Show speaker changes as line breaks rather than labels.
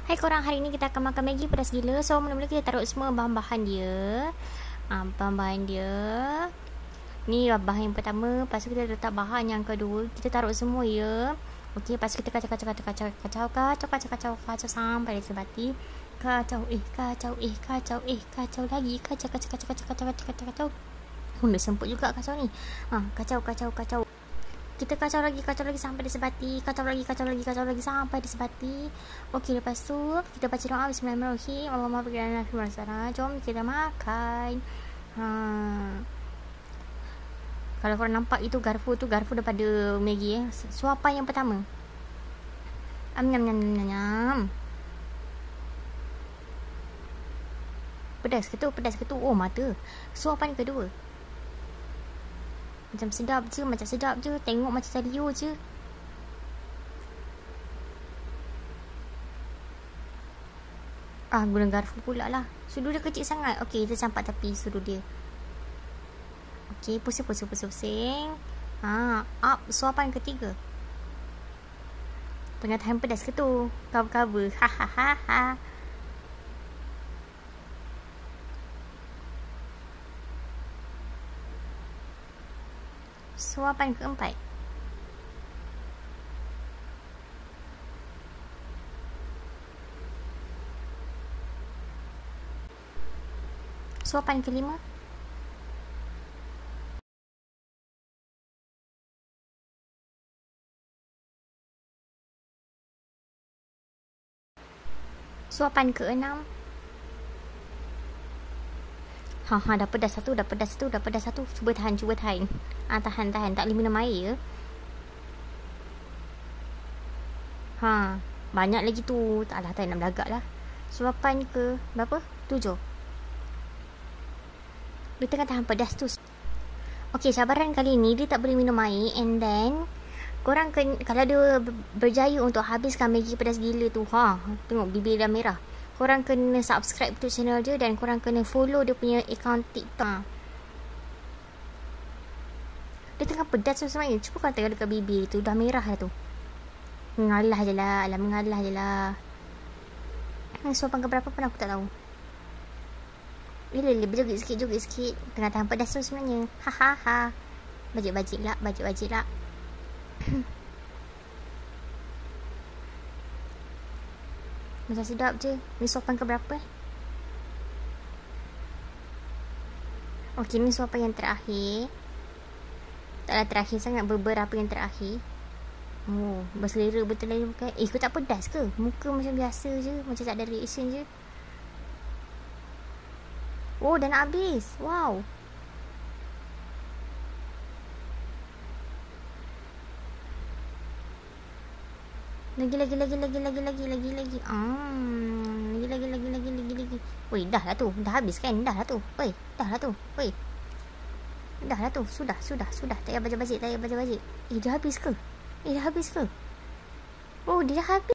Hai korang, hari ni kita akan makan Maggi pedas gila. So mula-mula kita taruh semua bahan-bahan dia. Bahan-bahan dia ni bahan yang pertama. Lepas tu kita letak bahan yang kedua. Kita taruh semua ya. Okey, lepas tu kita kacau sampai dia terbati. Kacau lagi. Kacau. Dah semput juga kacau ni. Kacau. Kita kacau lagi sampai dia sebati. Kacau lagi sampai dia sebati. Okey, lepas tu kita baca doa bismillahirrahmanirrahim. Allahumma barik lana. Jom kita makan. Kalau korang nampak itu garpu daripada Maggi Suapan yang pertama. Nyam. Pedas ke tu? Oh, mata. Suapan kedua. Macam sedap je. Tengok macam salio je. Guna garpu pula lah. Sudu dia kecil sangat. Okey, kita campak tepi sudu dia. Okey, pusing. Up suapan ketiga. Tengah tahan pedas ke tu? Cover. Ha. Suapan keempat. Suapan kelima. Suapan keenam. Dah pedas satu. Cuba tahan. Tahan. Tak boleh minum air ya. Banyak lagi tu. Tak nak belagak lah. Suapan ke berapa? 7. Dia tengah tahan pedas tu. Okey, cabaran kali ni dia tak boleh minum air. And then korang kalau dia berjaya untuk habiskan Maggi pedas gila tu, tengok bibir dah merah. Korang kena subscribe tu channel dia. Dan korang kena follow dia punya account TikTok. Dia tengah pedas tu sebenarnya. Cuba korang tengok dekat bibir tu. Dah merah dah tu. Mengalah je lah. Suapan keberapa pun aku tak tahu. Bila berjoget sikit. Tengah tahan pedas tu sebenarnya. Ha. Bajik lah. Macam sedap je. Ni suapan keberapa? Okey, ni suapan yang terakhir. Taklah terakhir sangat, beberapa yang terakhir. Berselera betul lagi bukan. Kau tak pedas ke? Muka macam biasa je. Macam tak ada reaction je. Dah nak habis. Wow. Lagi. Lagi. Weh, dah lah tu. Dah habis kan? Dah lah tu. Sudah. Tak payah baca-baca. Dah habis ke? Dia dah habis.